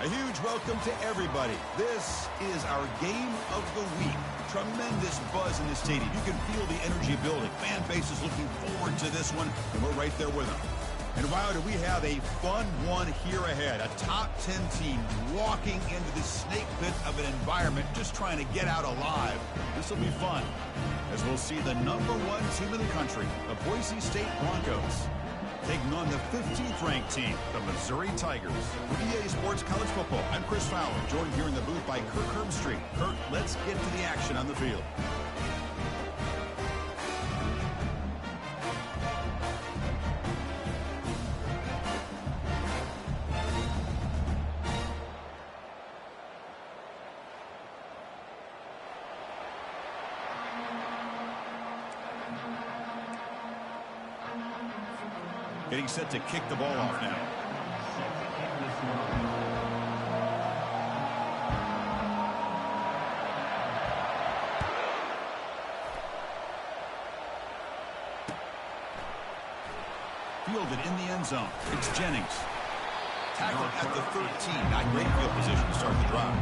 A huge welcome to everybody. This is our game of the week. Tremendous buzz in the stadium. You can feel the energy building. Fan base is looking forward to this one, and we're right there with them. And wow, do we have a fun one here ahead. A top 10 team walking into the snake pit of an environment just trying to get out alive. This will be fun as we'll see the #1 team in the country, the Boise State Broncos, taking on the 15th ranked team, the Missouri Tigers. For EA Sports College Football, I'm Chris Fowler, joined here in the booth by Kirk Herbstreit. Kirk, let's get to the action on the field. Getting set to kick the ball off now. Fielded in the end zone. It's Jennings. Tackled at the 13. Not great field position to start the drive.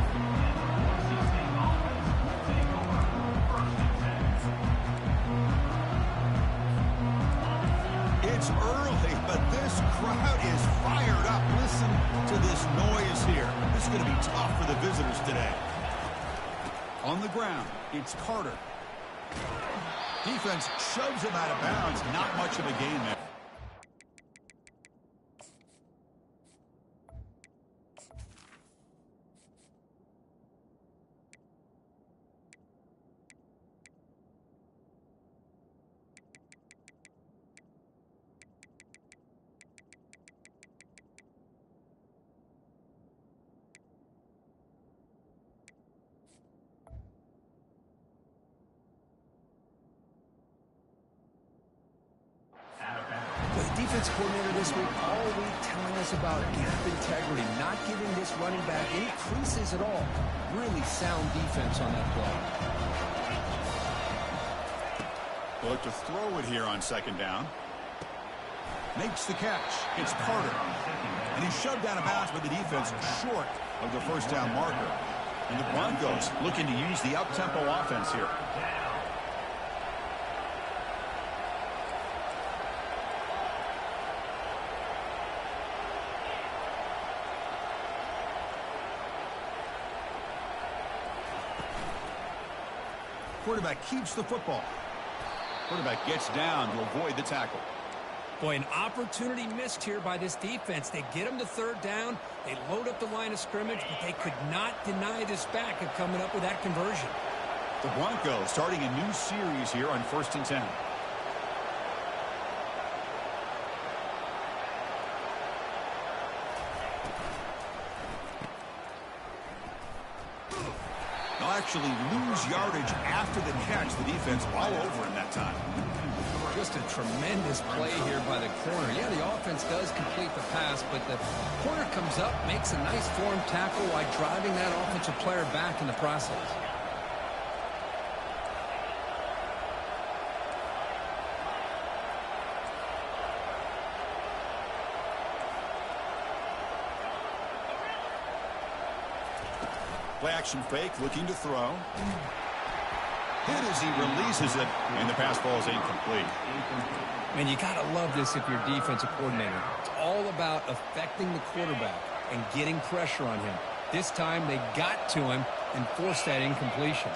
It's early, but this crowd is fired up. Listen to this noise here. This is going to be tough for the visitors today. On the ground, it's Carter. Defense shoves him out of bounds. Not much of a gain there. Defense coordinator this week, all week telling us about gap integrity, not giving this running back any creases at all. Really sound defense on that play. They'll look to throw it here on second down. Makes the catch. It's Carter. And he's shoved out of bounds by the defense short of the first down marker. And the Broncos looking to use the up-tempo offense here. Quarterback keeps the football. Quarterback gets down to avoid the tackle. Boy, an opportunity missed here by this defense. They get him to third down. They load up the line of scrimmage, but they could not deny this back of coming up with that conversion. The Broncos starting a new series here on 1st and 10. Actually lose yardage after the catch. The defense all over him that time. Just a tremendous play here by the corner. Yeah, the offense does complete the pass, but the corner comes up, makes a nice form tackle while driving that offensive player back in the process. Play action fake, looking to throw. Hit as he releases it, and the pass ball is incomplete. Man, you got to love this if you're a defensive coordinator. It's all about affecting the quarterback and getting pressure on him. This time they got to him and forced that incompletion.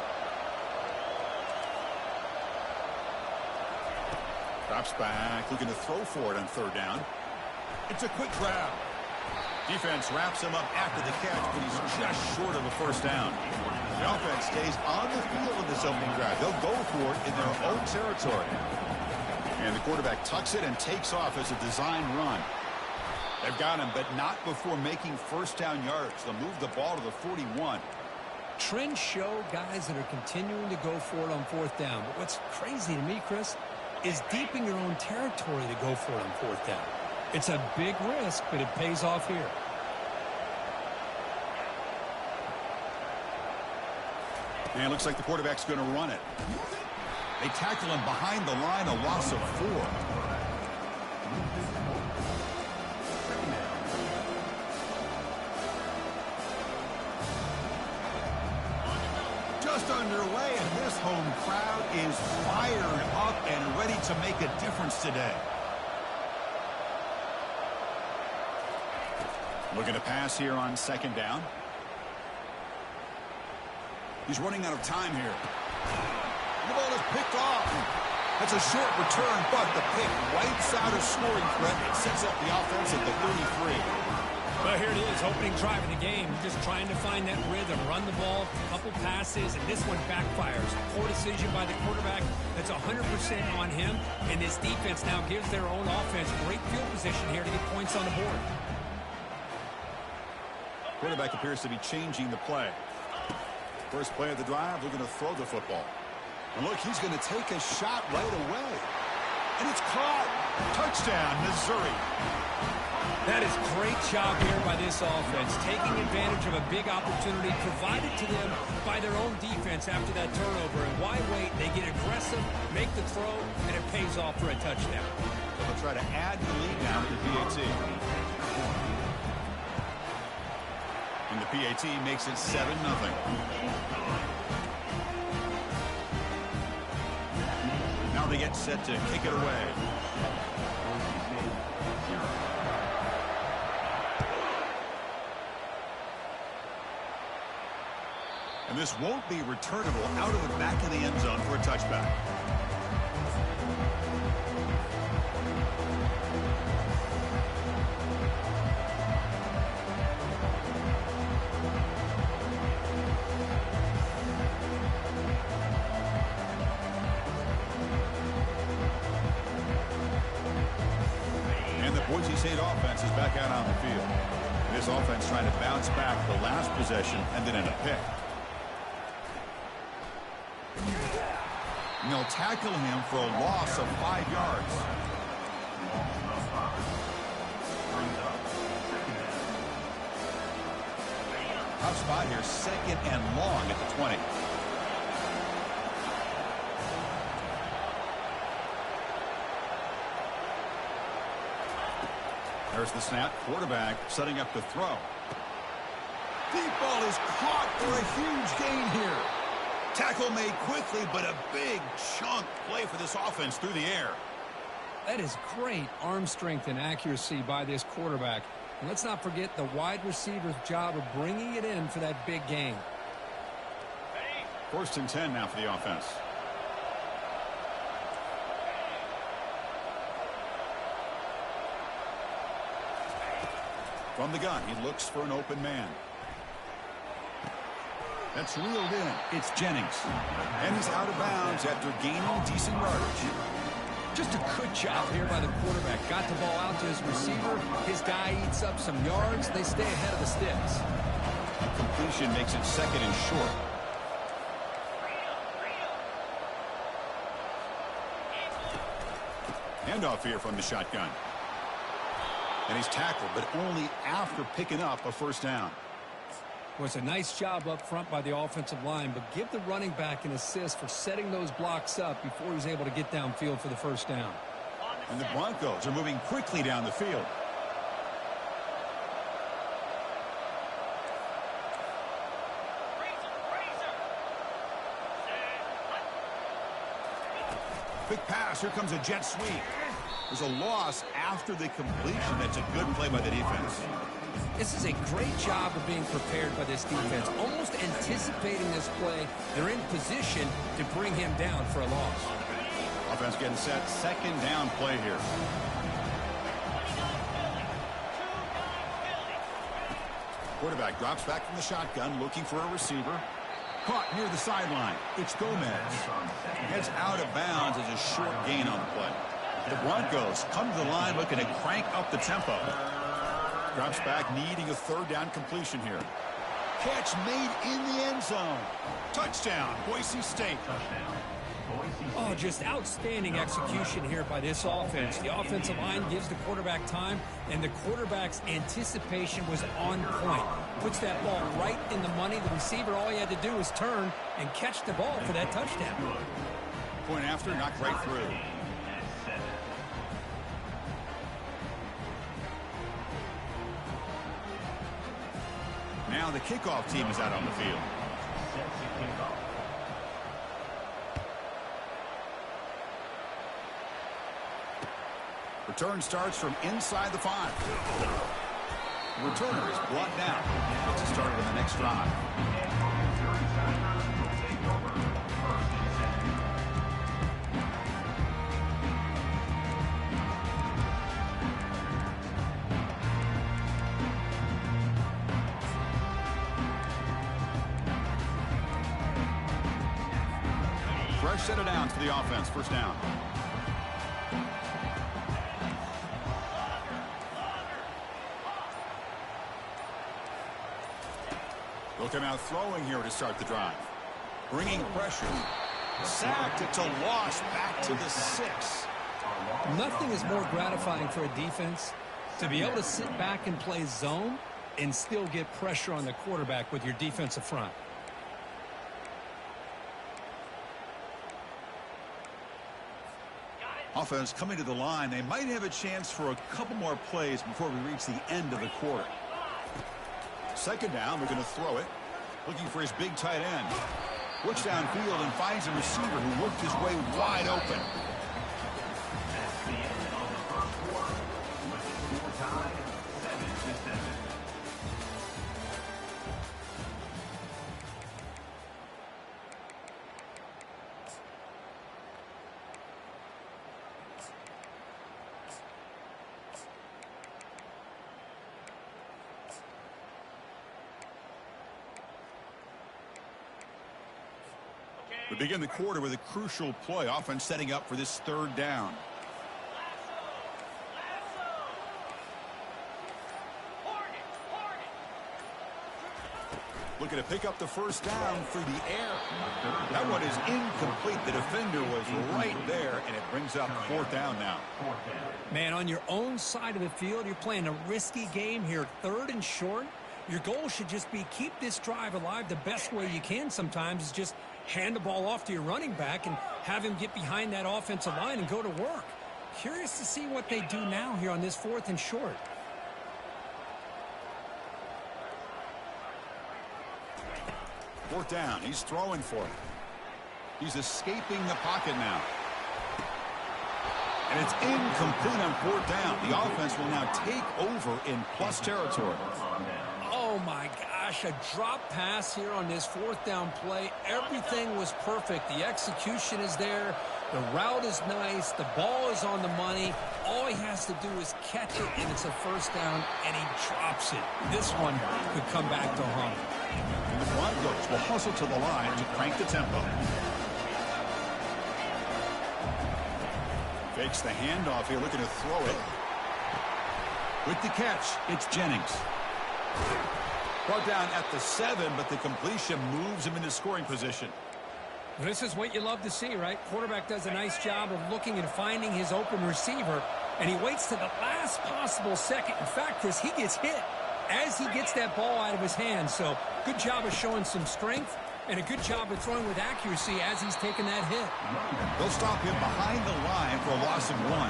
Drops back, looking to throw for it on third down. It's a quick grab. Defense wraps him up after the catch, but he's just short of a first down. The offense stays on the field in this opening drive. They'll go for it in their own territory. And the quarterback tucks it and takes off as a design run. They've got him, but not before making first down yards. They'll move the ball to the 41. Trends show guys that are continuing to go for it on fourth down. But what's crazy to me, Chris, is deep in your own territory to go for it on fourth down. It's a big risk, but it pays off here. And it looks like the quarterback's going to run it. They tackle him behind the line, a loss of 4. just underway, and this home crowd is fired up and ready to make a difference today. Looking to pass here on second down. He's running out of time here. The ball is picked off. That's a short return, but the pick wipes out a scoring threat and sets up the offense at the 33. Well, here it is, opening drive of the game. Just trying to find that rhythm, run the ball, a couple passes, and this one backfires. Poor decision by the quarterback. That's 100% on him, and this defense now gives their own offense great field position here to get points on the board. Quarterback appears to be changing the play. First play of the drive, looking to throw the football. And look, he's going to take a shot right away. And it's caught. Touchdown, Missouri. That is great job here by this offense, taking advantage of a big opportunity provided to them by their own defense after that turnover. And why wait? They get aggressive, make the throw, and it pays off for a touchdown. So they'll try to add the lead now with the PAT. And the PAT makes it 7-0. Now they get set to kick it away. And this won't be returnable out of the back of the end zone for a touchback. Boise State offense is back out on the field. This offense trying to bounce back the last possession and then in a pick. And they'll tackle him for a loss of 5 yards. Tough spot here, second and long at the 20. There's the snap. Quarterback setting up the throw. Deep ball is caught for a huge gain here. Tackle made quickly, but a big chunk play for this offense through the air. That is great arm strength and accuracy by this quarterback. And let's not forget the wide receiver's job of bringing it in for that big gain. First and 10 now for the offense. From the gun, he looks for an open man. That's reeled in. It's Jennings. And he's out of bounds after gaining decent yardage. Just a good job here by the quarterback. Got the ball out to his receiver. His guy eats up some yards. They stay ahead of the sticks. Completion makes it second and short. Handoff here from the shotgun. And he's tackled, but only after picking up a first down. Well, it's a nice job up front by the offensive line, but give the running back an assist for setting those blocks up before he's able to get downfield for the first down. And the Broncos are moving quickly down the field. Quick pass. Here comes a jet sweep. There's a loss after the completion. That's a good play by the defense. This is a great job of being prepared by this defense. Almost anticipating this play. They're in position to bring him down for a loss. Offense getting set. Second down play here. Quarterback drops back from the shotgun, looking for a receiver. Caught near the sideline. It's Gomez. Gets out of bounds as a short gain on the play. The Broncos come to the line looking to crank up the tempo. Drops back, needing a third down completion here. Catch made in the end zone. Touchdown, Boise State. Oh, just outstanding execution here by this offense. The offensive line gives the quarterback time, and the quarterback's anticipation was on point. Puts that ball right in the money. The receiver, all he had to do was turn and catch the ball for that touchdown. Point after, knocked right through. Now the kickoff team is out on the field. Return starts from inside the 5. Returner is brought down. Gets it started in the next drive. Fresh set of downs for the offense. First down. They'll come out throwing here to start the drive. Bringing pressure. Sacked. It's a loss. Back to the 6. Nothing is more gratifying for a defense to be able to sit back and play zone and still get pressure on the quarterback with your defensive front. Offense coming to the line. They might have a chance for a couple more plays before we reach the end of the quarter. Second down, they're going to throw it. Looking for his big tight end. Looks downfield and finds a receiver who worked his way wide open. We begin the quarter with a crucial play. Offense setting up for this third down. Looking to pick up the first down through the air. That one is incomplete. The defender was right there, and it brings up fourth down now. Man, on your own side of the field, you're playing a risky game here. Third and short. Your goal should just be keep this drive alive the best way you can sometimes is just hand the ball off to your running back and have him get behind that offensive line and go to work. Curious to see what they do now here on this fourth and short. Fourth down. He's throwing for it. He's escaping the pocket now. And it's incomplete on fourth down. The offense will now take over in plus territory. Oh, my gosh, a drop pass here on this fourth down play. Everything was perfect. The execution is there. The route is nice. The ball is on the money. All he has to do is catch it, and it's a first down, and he drops it. This one could come back to haunt him. And the Broncos will hustle to the line to crank the tempo. Fakes the handoff here, looking to throw it. With the catch, it's Jennings. Brought down at the 7, but the completion moves him into scoring position. This is what you love to see, right? Quarterback does a nice job of looking and finding his open receiver, and he waits to the last possible second. In fact, Chris, he gets hit as he gets that ball out of his hands. So good job of showing some strength and a good job of throwing with accuracy as he's taking that hit. They'll stop him behind the line for a loss of 1.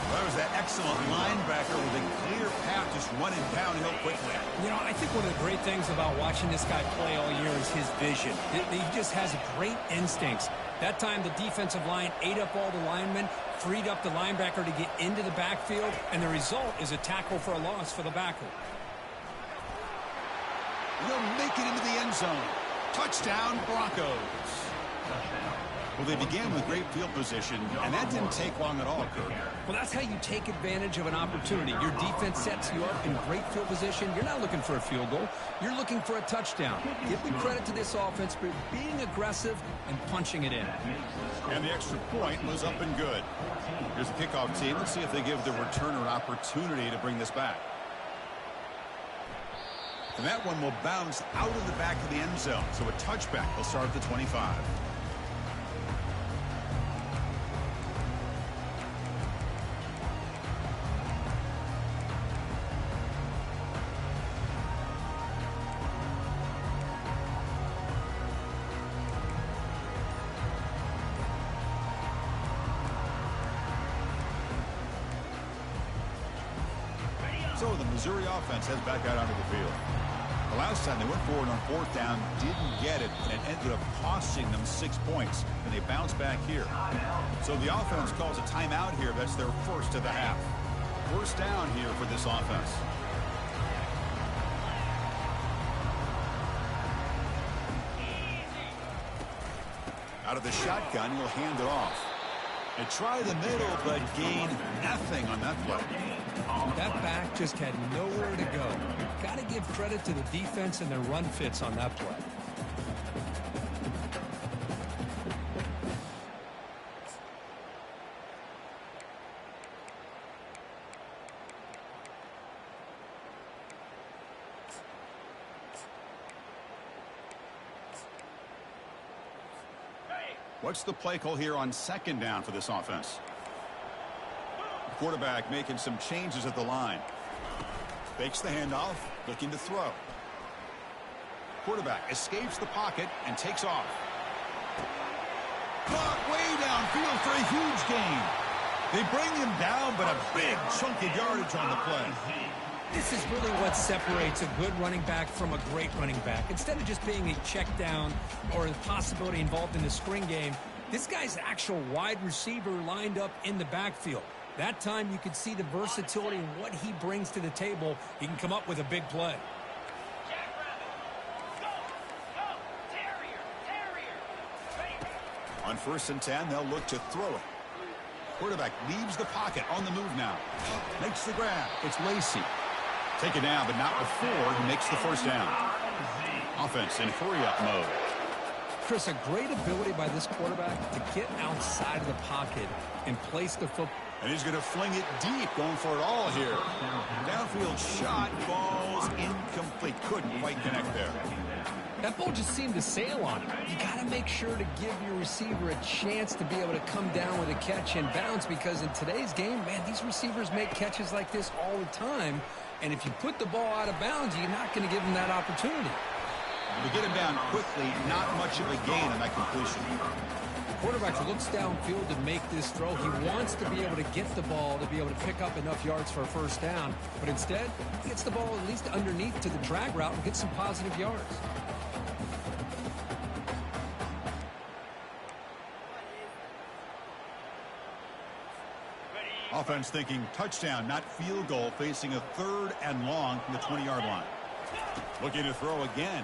That was that excellent linebacker with a clear path just running downhill quickly. You know, I think one of the great things about watching this guy play all year is his vision. He just has great instincts. That time the defensive line ate up all the linemen, freed up the linebacker to get into the backfield, and the result is a tackle for a loss for the backer. They'll make it into the end zone. Touchdown, Broncos. Well, they began with great field position, and that didn't take long at all, Kirk. Well, that's how you take advantage of an opportunity. Your defense sets you up in great field position. You're not looking for a field goal. You're looking for a touchdown. Give the credit to this offense for being aggressive and punching it in. And the extra point was up and good. Here's the kickoff team. Let's see if they give the returner an opportunity to bring this back. And that one will bounce out of the back of the end zone. So a touchback will start at the 25. So the Missouri offense heads back out onto the field. The last time they went forward on fourth down, didn't get it, and it ended up costing them 6 points. And they bounce back here. So the offense calls a timeout here. That's their first of the half. First down here for this offense. Out of the shotgun, he'll hand it off. They try the middle, but gain nothing on that play. That back just had nowhere to go. Got to give credit to the defense and their run fits on that play. What's the play call here on second down for this offense? The quarterback making some changes at the line. Fakes the handoff, looking to throw. Quarterback escapes the pocket and takes off. Caught way downfield for a huge gain. They bring him down, but a big chunk of yardage on the play. This is really what separates a good running back from a great running back. Instead of just being a check down or the possibility involved in the screen game, this guy's actual wide receiver lined up in the backfield. That time you could see the versatility and what he brings to the table. He can come up with a big play. On 1st and 10, they'll look to throw it. Quarterback leaves the pocket on the move now. Makes the grab. It's Lacy. Take it down, but not before he makes the first down. Offense in hurry-up mode. Chris, a great ability by this quarterback to get outside of the pocket and place the football. And he's going to fling it deep, going for it all here. Downfield shot, falls incomplete. Couldn't quite connect there. That ball just seemed to sail on him. You got to make sure to give your receiver a chance to be able to come down with a catch and bounce, because in today's game, man, these receivers make catches like this all the time. And if you put the ball out of bounds, you're not going to give them that opportunity. To get him down quickly, not much of a gain on that completion. The quarterback looks downfield to make this throw. He wants to be able to get the ball to be able to pick up enough yards for a first down. But instead, he gets the ball at least underneath to the drag route and gets some positive yards. Offense thinking touchdown, not field goal, facing a 3rd and long from the 20-yard line. Looking to throw again.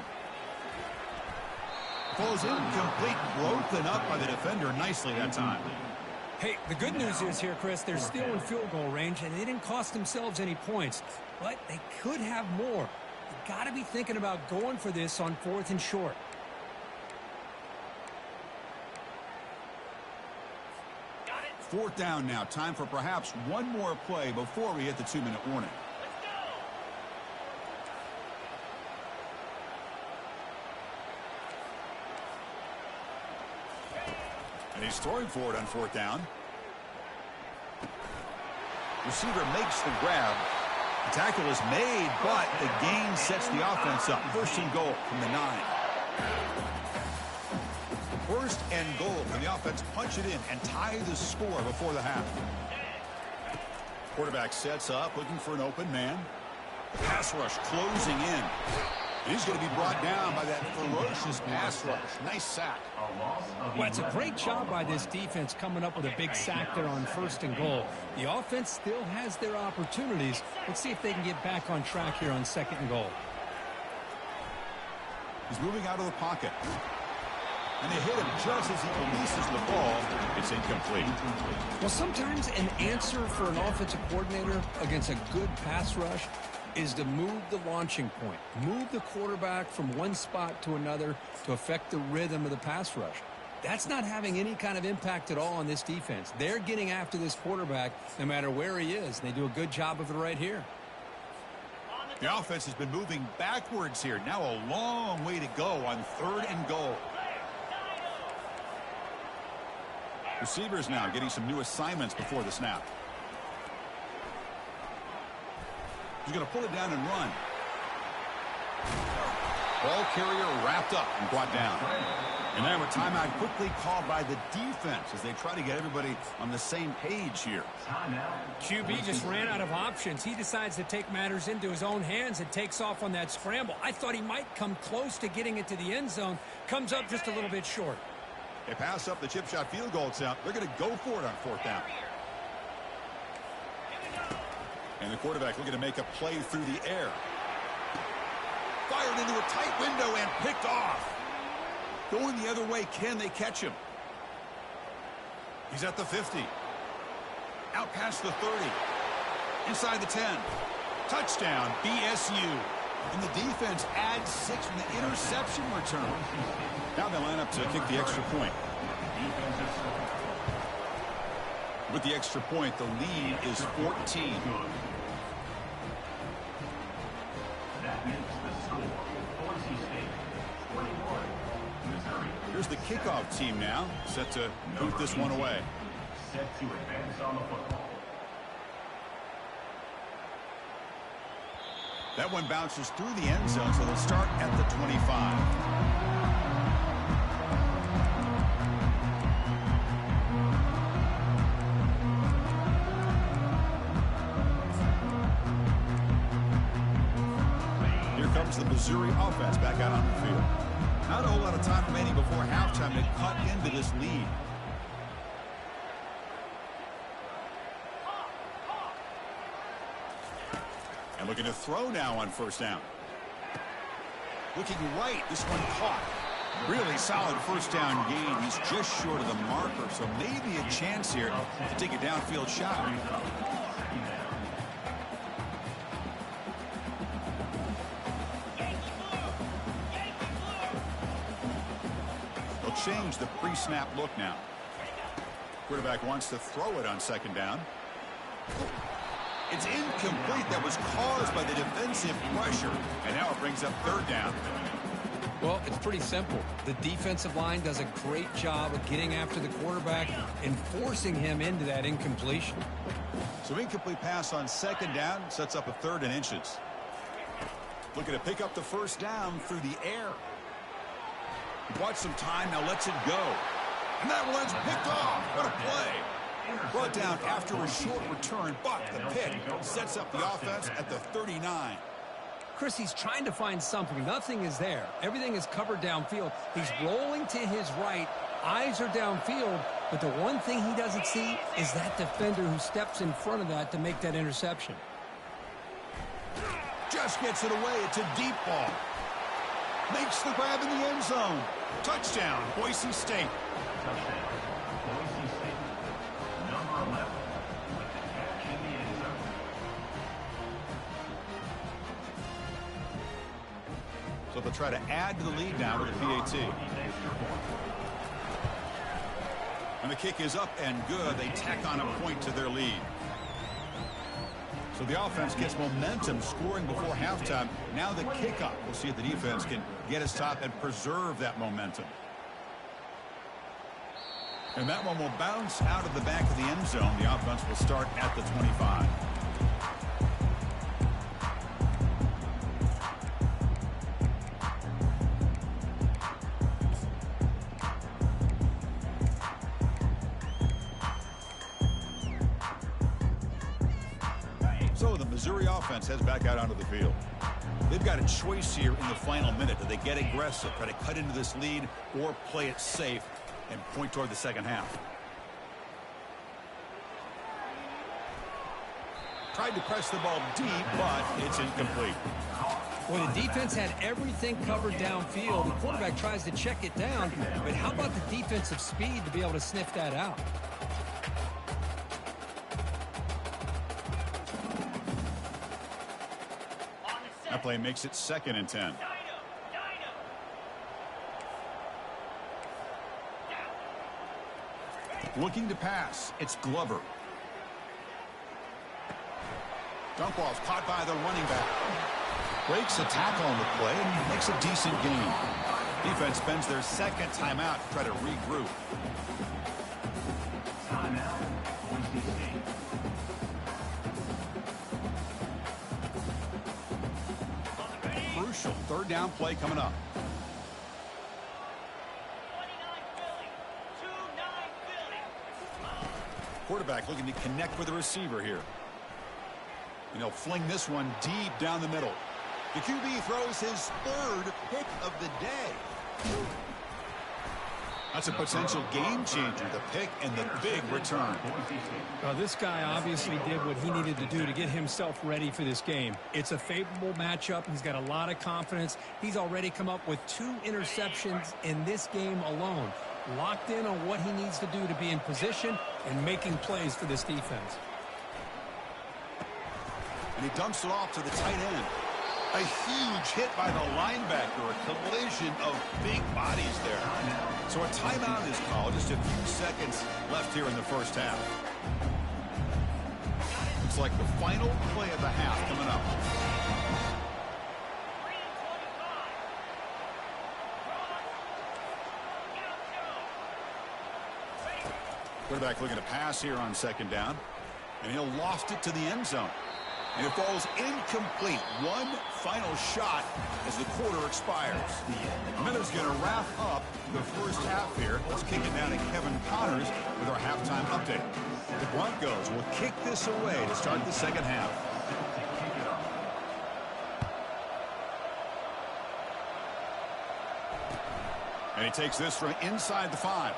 Falls incomplete, broken up by the defender nicely that time. Hey, the good news is here, Chris, they're still in field goal range, and they didn't cost themselves any points. But they could have more. You got to be thinking about going for this on 4th and short. Fourth down now. Time for perhaps one more play before we hit the 2-minute warning. And he's throwing for it on 4th down. Receiver makes the grab. The tackle is made, but the gain sets the offense up. 1st and goal from the 9. 1st and goal. Can the offense punch it in and tie the score before the half? Quarterback sets up, looking for an open man. Pass rush closing in. He's going to be brought down by that ferocious pass rush. Nice sack. Well, it's a great job by this defense coming up with a big sack there on 1st and goal. The offense still has their opportunities. Let's see if they can get back on track here on 2nd and goal. He's moving out of the pocket. And they hit him just as he releases the ball. It's incomplete. Well, sometimes an answer for an offensive coordinator against a good pass rush is to move the launching point. Move the quarterback from one spot to another to affect the rhythm of the pass rush. That's not having any kind of impact at all on this defense. They're getting after this quarterback no matter where he is. They do a good job of it right here. The offense has been moving backwards here. Now a long way to go on 3rd and goal. Receivers now getting some new assignments before the snap. He's going to pull it down and run. Ball carrier wrapped up and brought down. And now a timeout quickly called by the defense as they try to get everybody on the same page here. QB just ran out of options. He decides to take matters into his own hands and takes off on that scramble. I thought he might come close to getting it to the end zone. Comes up just a little bit short. They pass up the chip shot field goal attempt. They're going to go for it on 4th down. And the quarterback looking to make a play through the air. Fired into a tight window and picked off. Going the other way, can they catch him? He's at the 50. Out past the 30. Inside the 10. Touchdown, BSU. And the defense adds 6 from the interception return. Now they line up to kick the extra point. With the extra point, the lead is 14. Here's the kickoff team now, set to boot this one away. Set to advance on the football. That one bounces through the end zone, so they'll start at the 25. Here comes the Missouri offense back out on the field. Not a whole lot of time remaining before halftime to cut into this lead. And looking to throw now on 1st down. Looking right, this one caught. Really solid 1st down gain. He's just short of the marker, so maybe a chance here to take a downfield shot. Change the pre-snap look now. Quarterback wants to throw it on 2nd down. It's incomplete. That was caused by the defensive pressure. And now it brings up 3rd down. Well, it's pretty simple. The defensive line does a great job of getting after the quarterback and forcing him into that incompletion. So incomplete pass on 2nd down sets up a 3rd and inches. Looking to pick up the 1st down through the air. He bought some time, now lets it go. And that one's picked off. What a play. Brought down after a short return, but the pick sets up the offense at the 39. Chris, he's trying to find something. Nothing is there. Everything is covered downfield. He's rolling to his right. Eyes are downfield. But the one thing he doesn't see is that defender who steps in front of that to make that interception. Just gets it away. It's a deep ball. Makes the grab in the end zone. Touchdown, Boise State. Touchdown, Boise State. Number 11 with the catch in the end zone. So they'll try to add to the lead now with the PAT. And the kick is up and good. They tack on a point to their lead. So the offense gets momentum scoring before halftime. Now the kickoff. We'll see if the defense can get his top and preserve that momentum. And that one will bounce out of the back of the end zone. The offense will start at the 25. So the Missouri offense heads back out onto the field. They've got a choice here in the final minute. Do they get aggressive, try to cut into this lead, or play it safe and point toward the second half? Tried to press the ball deep, but it's incomplete. Well, the defense had everything covered downfield. The quarterback tries to check it down, but how about the defensive speed to be able to sniff that out? That play makes it 2nd and 10. Looking to pass, it's Glover. Dunk ball's caught by the running back. Breaks a tackle on the play and makes a decent gain. Defense spends their 2nd timeout to try to regroup. Timeout, Boise State. Crucial 3rd down play coming up. Quarterback looking to connect with the receiver here. And he'll fling this one deep down the middle. The QB throws his third pick of the day. That's a potential game changer, the pick and the big return. Well, this guy obviously did what he needed to do to get himself ready for this game. It's a favorable matchup. He's got a lot of confidence. He's already come up with 2 interceptions in this game alone. Locked in on what he needs to do to be in position and making plays for this defense. And he dumps it off to the tight end. A huge hit by the linebacker, a collision of big bodies there. So a timeout is called, just a few seconds left here in the first half. Looks like the final play of the half coming up. Quarterback looking to pass here on second down, and he'll loft it to the end zone. And it falls incomplete. One final shot as the quarter expires. Miller's going to wrap up the first half here. Let's kick it down to Kevin Connors with our halftime update. The Broncos will kick this away to start the second half. And he takes this from inside the 5.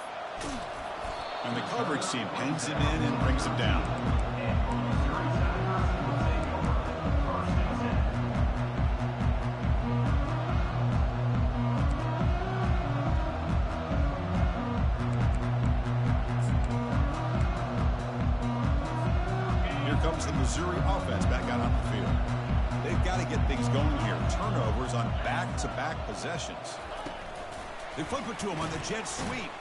And the coverage team pins him in and brings him down. The Missouri offense back out on the field. They've got to get things going here. Turnovers on back-to-back possessions. They flip it to him on the jet sweep.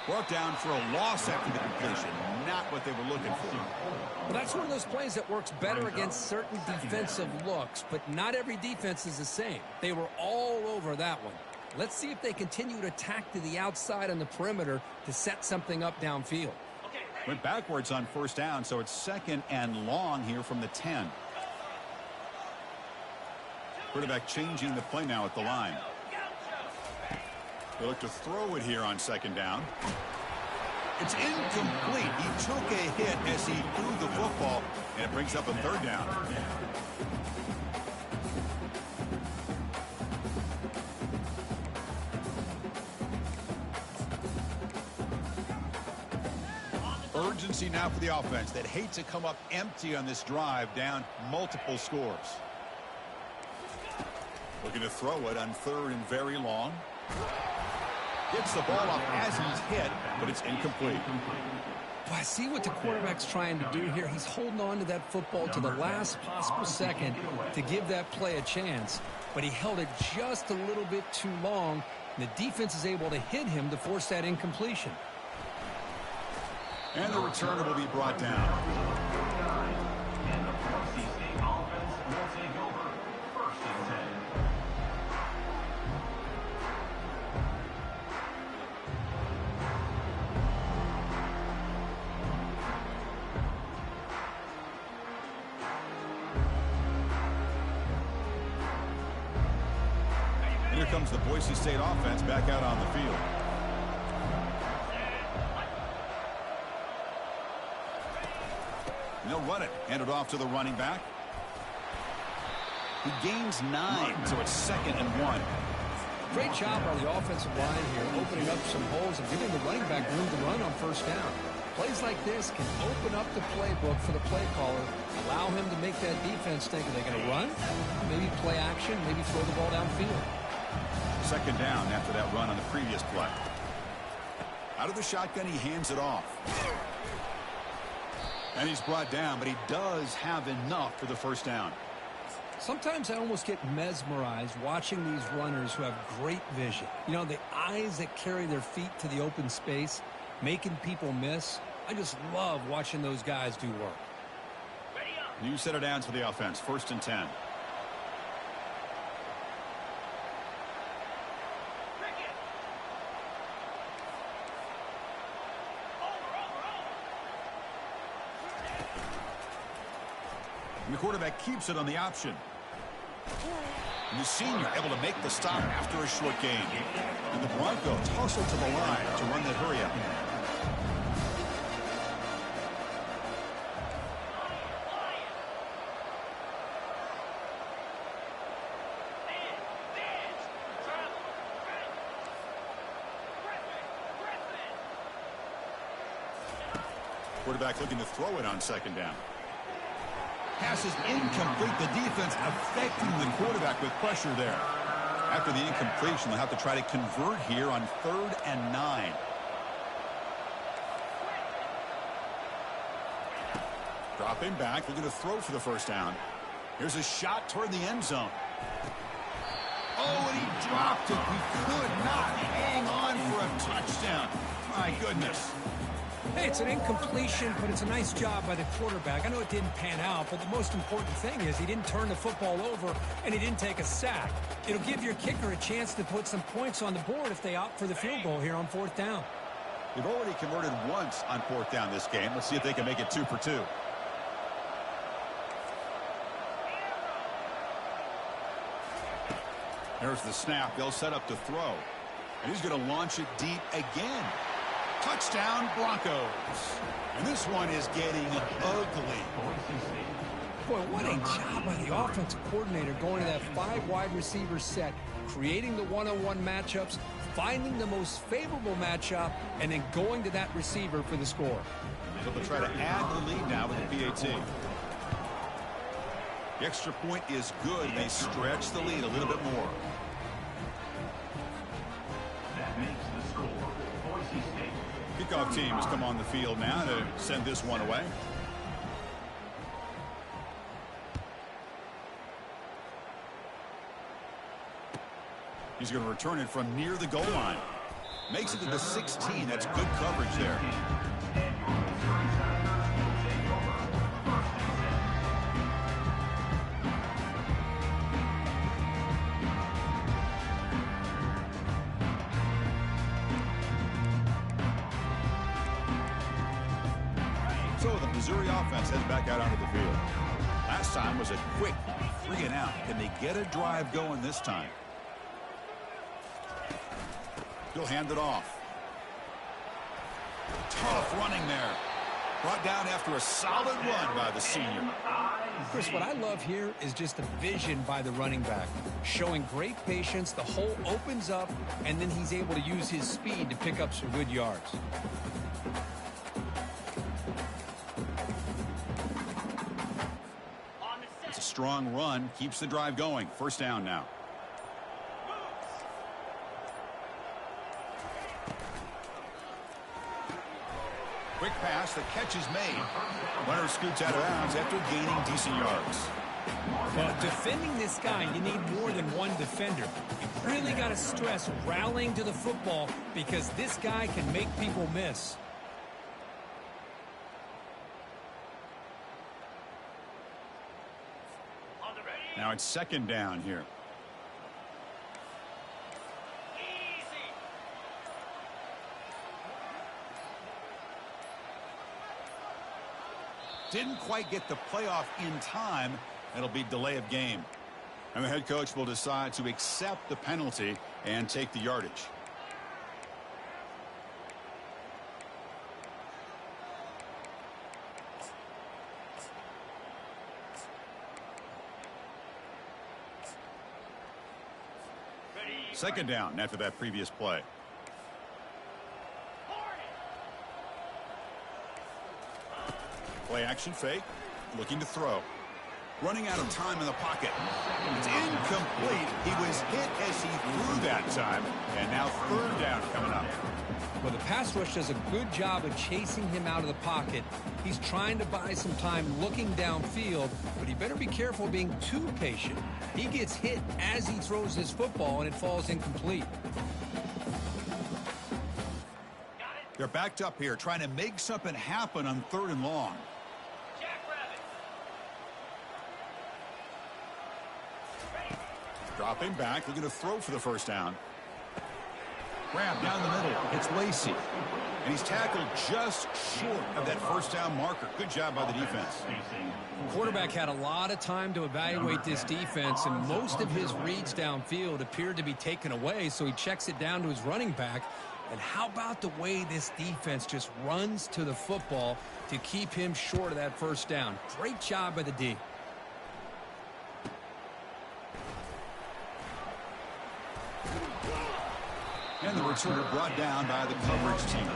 Brought down for a loss after the completion. Not what they were looking for. Well, that's one of those plays that works better against certain defensive looks, but not every defense is the same. They were all over that one. Let's see if they continue to attack to the outside on the perimeter to set something up downfield. Went backwards on first down, so it's second and long here from the 10. Quarterback changing the play now at the line. They look to throw it here on second down. It's incomplete. He took a hit as he threw the football, and it brings up a third down. Urgency now for the offense that hate to come up empty on this drive, down multiple scores. Looking to throw it on third and very long. Gets the ball off as he's hit, but it's incomplete. Well, I see what the quarterback's trying to do here. He's holding on to that football to the last possible second to give that play a chance, but he held it just a little bit too long, and the defense is able to hit him to force that incompletion. And the returner will be brought down. And the Boise State offense will take over. First and 10. And here comes the Boise State offense back out on the field. And they'll run it. Hand it off to the running back. He gains 9, so it's second and 1. Great job by the offensive line here, opening up some holes and giving the running back room to run on first down. Plays like this can open up the playbook for the play caller, allow him to make that defense think, are they going to run? Maybe play action, maybe throw the ball downfield. Second down after that run on the previous play. Out of the shotgun, he hands it off. And he's brought down, but he does have enough for the first down. Sometimes I almost get mesmerized watching these runners who have great vision. You know, the eyes that carry their feet to the open space, making people miss. I just love watching those guys do work. New set of downs for the offense, first and 10. And the quarterback keeps it on the option. And the senior able to make the stop after a short gain. And the Broncos hustle to the line to run that hurry up. Quarterback looking to throw it on second down. Pass is incomplete. The defense affecting the quarterback with pressure there. After the incompletion, they'll have to try to convert here on 3rd and 9. Dropping back, looking to throw for the first down. Here's a shot toward the end zone. Oh, and he dropped it. He could not hang on for a touchdown. My goodness. Hey, it's an incompletion, but it's a nice job by the quarterback. I know it didn't pan out, but the most important thing is he didn't turn the football over and he didn't take a sack. It'll give your kicker a chance to put some points on the board if they opt for the field goal here on 4th down. They've already converted once on 4th down this game. Let's see if they can make it 2 for 2. There's the snap. They'll set up to throw. And he's going to launch it deep again. Touchdown, Broncos. And this one is getting ugly. Boy, what a job by the offensive coordinator going to that 5 wide receiver set, creating the one-on-one matchups, finding the most favorable matchup, and then going to that receiver for the score. They'll try to add the lead now with the PAT. The extra point is good. They stretch the lead a little bit more. That makes the score Boise State. Kickoff teams come on the field now to send this one away. He's going to return it from near the goal line. Makes it to the 16. That's good coverage there. So the Missouri offense heads back out onto the field. Last time was a quick 3 and out. Can they get a drive going this time? He'll hand it off. Tough running there. Brought down after a solid run by the senior. Chris, what I love here is just the vision by the running back. Showing great patience, the hole opens up, and then he's able to use his speed to pick up some good yards. It's a strong run. Keeps the drive going. First down now. Quick pass, the catch is made. Runner scoots out of bounds after gaining decent yards. But defending this guy, you need more than one defender. You really got to stress rallying to the football because this guy can make people miss. Now it's second down here. Didn't quite get the playoff in time. It'll be delay of game. And the head coach will decide to accept the penalty and take the yardage. Second down after that previous play. Play action fake. Looking to throw. Running out of time in the pocket. It's incomplete. He was hit as he threw that time. And now third down coming up. Well, the pass rush does a good job of chasing him out of the pocket. He's trying to buy some time looking downfield, but he better be careful being too patient. He gets hit as he throws his football, and it falls incomplete. They're backed up here, trying to make something happen on 3rd and long. Dropping back, looking to throw for the first down. Grab down the middle. It's Lacey. And he's tackled just short of that first down marker. Good job by the defense. The quarterback had a lot of time to evaluate this defense, and most of his reads downfield appeared to be taken away, so he checks it down to his running back. And how about the way this defense just runs to the football to keep him short of that first down? Great job by the D. And the returner brought down by the coverage team.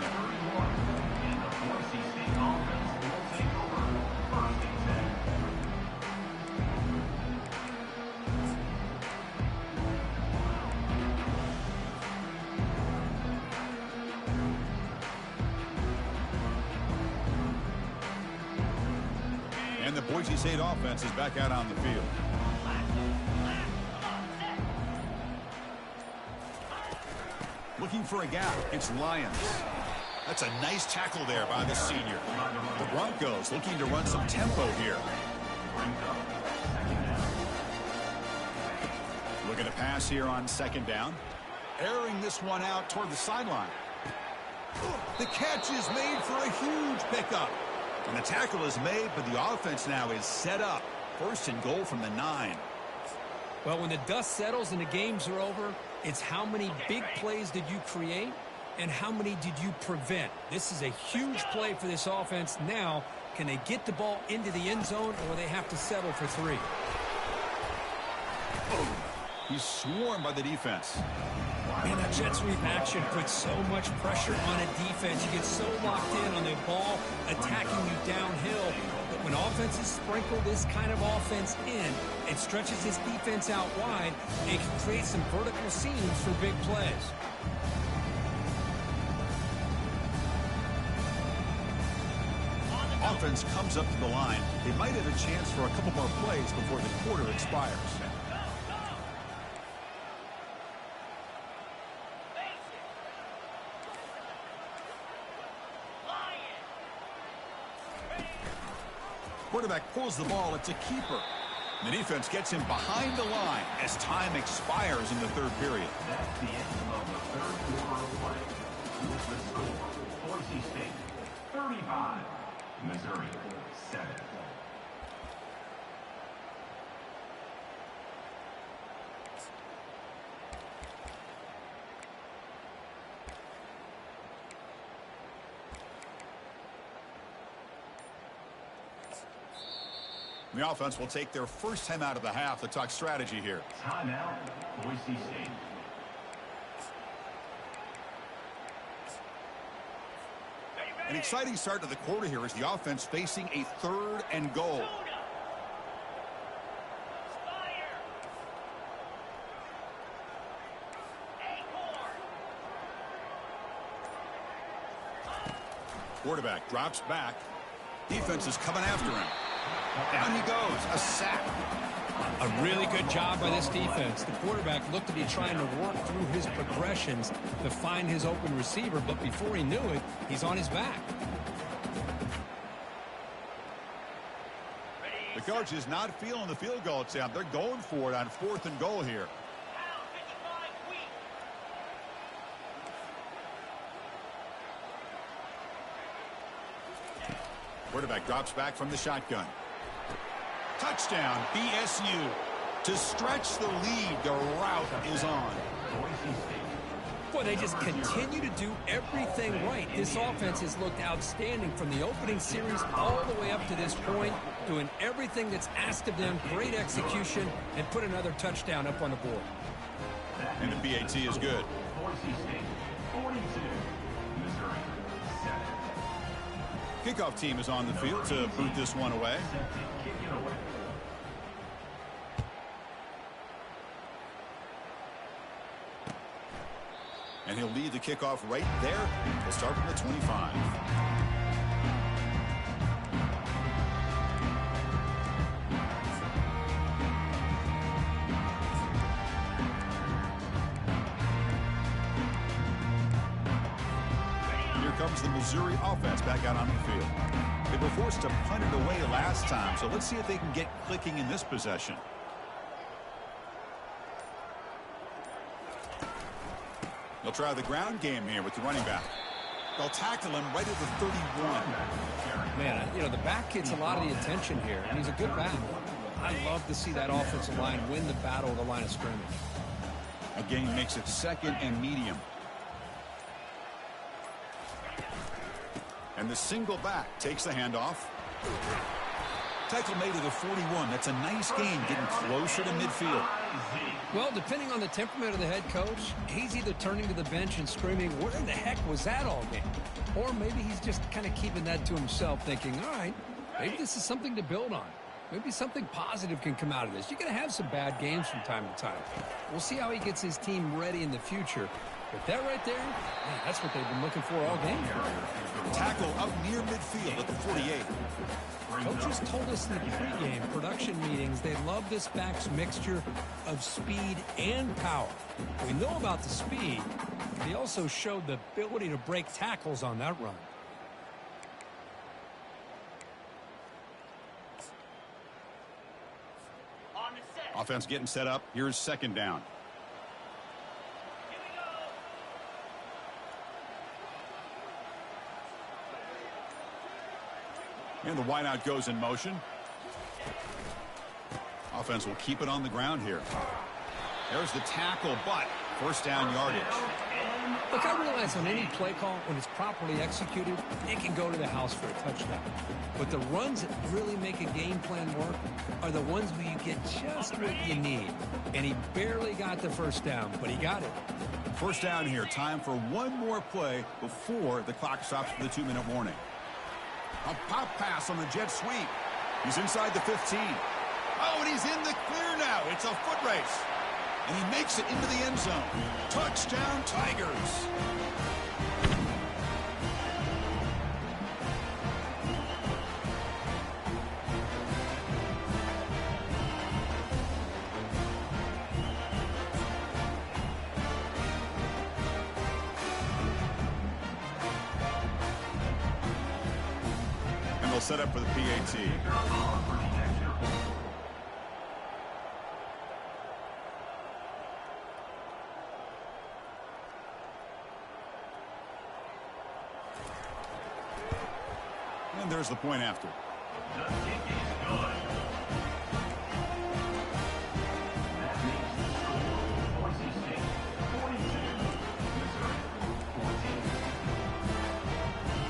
Boise State offense is back out on the field. Looking for a gap. It's Lyons. That's a nice tackle there by the senior. The Broncos looking to run some tempo here. Looking to pass here on second down. Airing this one out toward the sideline. The catch is made for a huge pickup. And the tackle is made, but the offense now is set up. First and goal from the 9. Well, when the dust settles and the games are over, it's how many big plays did you create and how many did you prevent. This is a huge play for this offense. Now, can they get the ball into the end zone, or will they have to settle for 3? He's swarmed by the defense. Man, that jet sweep action puts so much pressure on a defense. You get so locked in on the ball attacking you downhill. But when offenses sprinkle this kind of offense in, it stretches this defense out wide and can create some vertical seams for big plays. Offense comes up to the line. They might have a chance for a couple more plays before the quarter expires. Quarterback pulls the ball. It's a keeper. The defense gets him behind the line as time expires in the third period. That's the end of the third quarter of play. The score, Boise State 35, Missouri 7. The offense will take their first time out of the half to talk strategy here. Timeout, Boise State. An exciting start to the quarter here as the offense facing a third and goal. Quarterback drops back. Defense is coming after him. Down he goes, a sack. A really good job by this defense. The quarterback looked to be trying to work through his progressions to find his open receiver, but before he knew it, he's on his back. The coach is not feeling the field goal attempt. They're going for it on 4th and goal here. Quarterback drops back from the shotgun. Touchdown, BSU. To stretch the lead, the route is on. Boy, they just continue to do everything right. This offense has looked outstanding from the opening series all the way up to this point, doing everything that's asked of them, great execution, and put another touchdown up on the board. And the PAT is good. Boise State 42, Missouri 7. Kickoff team is on the field to boot this one away. Kick it away. And he'll lead the kickoff right there. We'll start from the 25. Here comes the Missouri offense back out on the field. They were forced to punt it away last time, so let's see if they can get clicking in this possession. They'll try the ground game here with the running back. They'll tackle him right at the 31. Man, you know, the back gets a lot of the attention here, and he's a good back. I love to see that offensive line win the battle of the line of scrimmage. Again, makes it second and medium. And the single back takes the handoff. Tackle made at the 41. That's a nice gain, getting closer to midfield. Well, depending on the temperament of the head coach, he's either turning to the bench and screaming, where the heck was that all game? Or maybe he's just kind of keeping that to himself, thinking, all right, maybe this is something to build on. Maybe something positive can come out of this. You're going to have some bad games from time to time. We'll see how he gets his team ready in the future. But that right there, man, that's what they've been looking for all game. Tackle up near midfield at the 48. Coaches told us in the pregame production meetings they love this back's mixture of speed and power. We know about the speed. He also showed the ability to break tackles on that run. Offense getting set up. Here's second down. And the wideout goes in motion. Offense will keep it on the ground here. There's the tackle, but first down yardage. Look, I realize on any play call, when it's properly executed, it can go to the house for a touchdown. But the runs that really make a game plan work are the ones where you get just what you need. And he barely got the first down, but he got it. First down here. Time for one more play before the clock stops for the 2-minute warning. A pop pass on the jet sweep. He's inside the 15. Oh, and he's in the clear now. It's a foot race. And he makes it into the end zone. Touchdown, Tigers. And they'll set up for the PAT. And there's the point after. The kick is good. That makes the score Boise State 42, Missouri 14.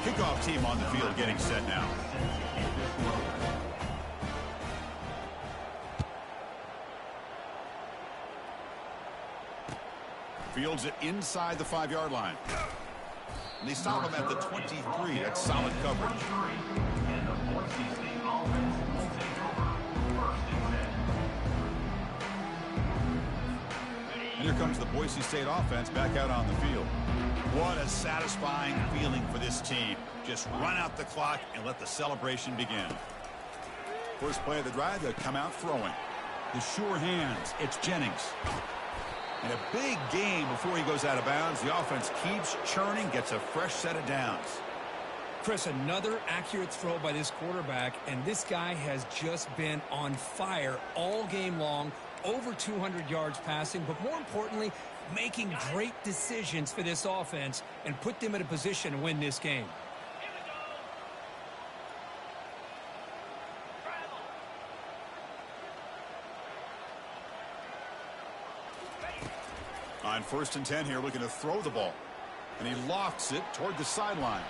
Kickoff team on the field getting set now. Fields it inside the 5-yard line. And they stop him at the 23. That's solid coverage. And the Boise State offense will take over first and 10. And here comes the Boise State offense back out on the field. What a satisfying feeling for this team. Just run out the clock and let the celebration begin. First play of the drive, they'll come out throwing. The sure hands, it's Jennings. And a big game before he goes out of bounds. The offense keeps churning, gets a fresh set of downs. Chris, another accurate throw by this quarterback, and this guy has just been on fire all game long, over 200 yards passing, but more importantly, making great decisions for this offense and put them in a position to win this game. On 1st and 10 here, looking to throw the ball. And he lofts it toward the sideline.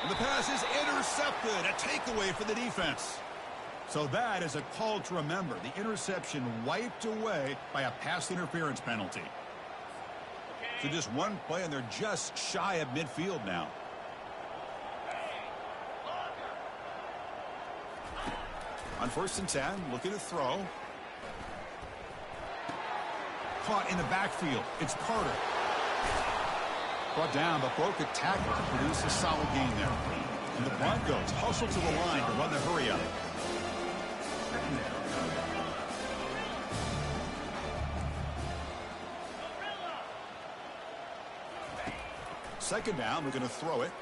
And the pass is intercepted. A takeaway for the defense. So that is a call to remember. The interception wiped away by a pass interference penalty. So just one play, and they're just shy of midfield now. On 1st and 10, looking to throw. Caught in the backfield. It's Carter. Brought down, but broke a tackle to produce a solid gain there. And the Broncos hustle to the line to run the hurry up. Second down, we're going to throw it.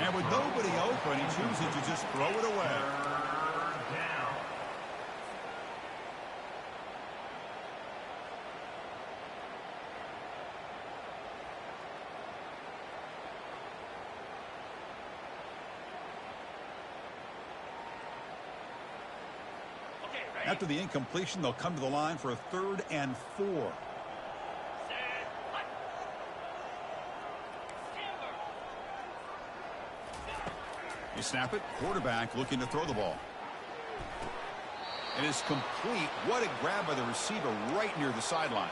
And with nobody open, he chooses to just throw it away. After the incompletion, they'll come to the line for a 3rd and 4. You snap it. Quarterback looking to throw the ball. It is complete. What a grab by the receiver right near the sideline.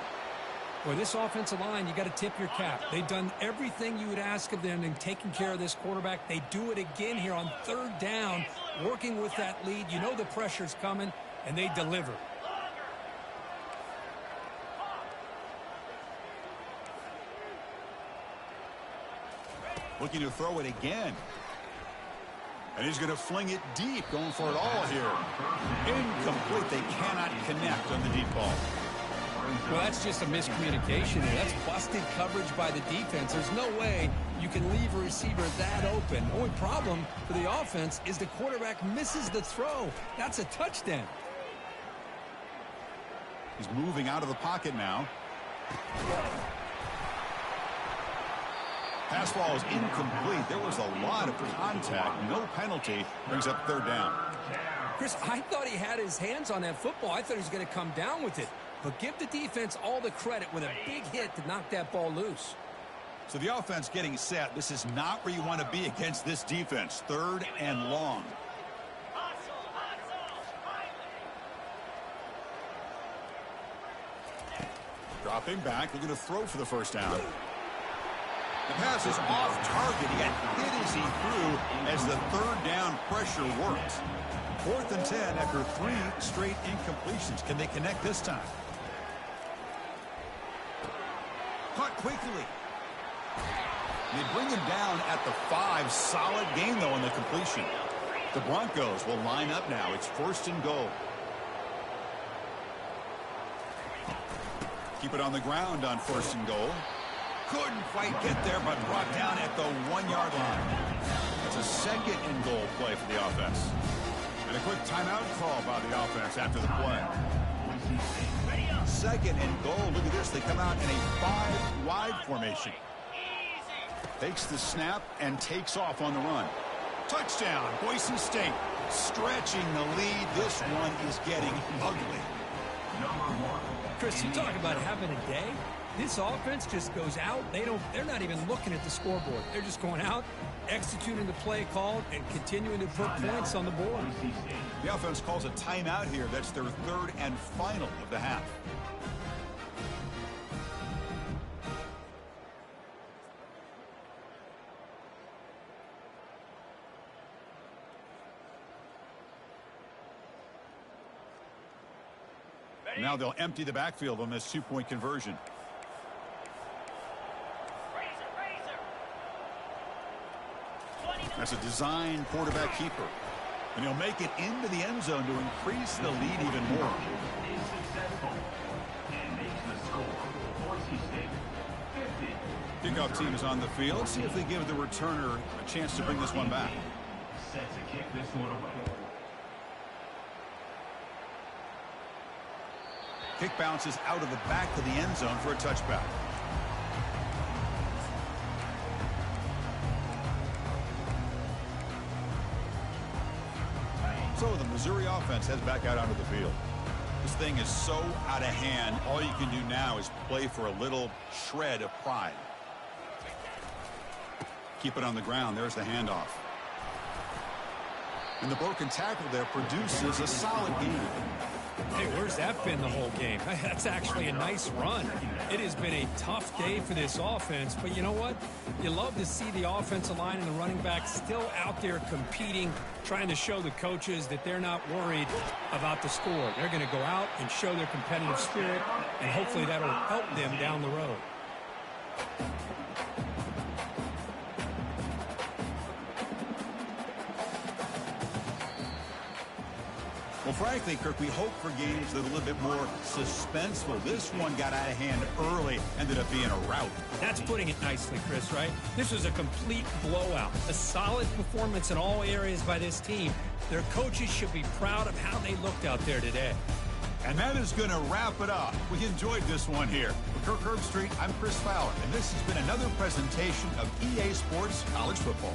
Well, this offensive line, you got to tip your cap. They've done everything you would ask of them in taking care of this quarterback. They do it again here on third down, working with that lead. You know the pressure's coming, and they deliver. Looking to throw it again. And he's going to fling it deep, going for it all here. Incomplete. They cannot connect on the deep ball. Well, that's just a miscommunication there. That's busted coverage by the defense. There's no way you can leave a receiver that open. The only problem for the offense is the quarterback misses the throw. That's a touchdown. He's moving out of the pocket now. Pass ball is incomplete. There was a lot of contact. No penalty. Brings up third down. Chris, I thought he had his hands on that football. I thought he was going to come down with it. But give the defense all the credit with a big hit to knock that ball loose. So the offense getting set. This is not where you want to be against this defense. Third and long. Dropping back. Looking to throw for the first down. The pass is off target. He got hit as he threw as the third down pressure works. 4th and 10 after 3 straight incompletions. Can they connect this time? Caught quickly. They bring him down at the 5. Solid gain, though, on the completion. The Broncos will line up now. It's 1st and goal. Keep it on the ground on 1st and goal. Couldn't quite get there, but brought down at the 1-yard line. It's a 2nd and goal play for the offense. And a quick timeout call by the offense after the play. 2nd and goal. Look at this. They come out in a 5-wide formation. Takes the snap and takes off on the run. Touchdown, Boise State. Stretching the lead. This one is getting ugly. Chris, you talk about having a day. This offense just goes out. They're not even looking at the scoreboard. They're just going out, executing the play called, and continuing to put points on the board. The offense calls a timeout here. That's their 3rd and final of the half. Now they'll empty the backfield on this 2-point conversion. That's a design quarterback keeper. And he'll make it into the end zone to increase the lead even more. Kickoff team is on the field. See if they give the returner a chance to bring this one back. Set to kick this one away. Kick bounces out of the back of the end zone for a touchback. So the Missouri offense heads back out onto the field. This thing is so out of hand. All you can do now is play for a little shred of pride. Keep it on the ground. There's the handoff. And the broken tackle there produces a solid gain. Hey, where's that been the whole game? That's actually a nice run. It has been a tough day for this offense, but you know what? You love to see the offensive line and the running back still out there competing, trying to show the coaches that they're not worried about the score. They're going to go out and show their competitive spirit, and hopefully that'll help them down the road. Well, frankly, Kirk, we hope for games that are a little bit more suspenseful. This one got out of hand early, ended up being a rout. That's putting it nicely, Chris, right? This was a complete blowout. A solid performance in all areas by this team. Their coaches should be proud of how they looked out there today. And that is going to wrap it up. We enjoyed this one here. For Kirk Herbstreit, I'm Chris Fowler, and this has been another presentation of EA Sports College Football.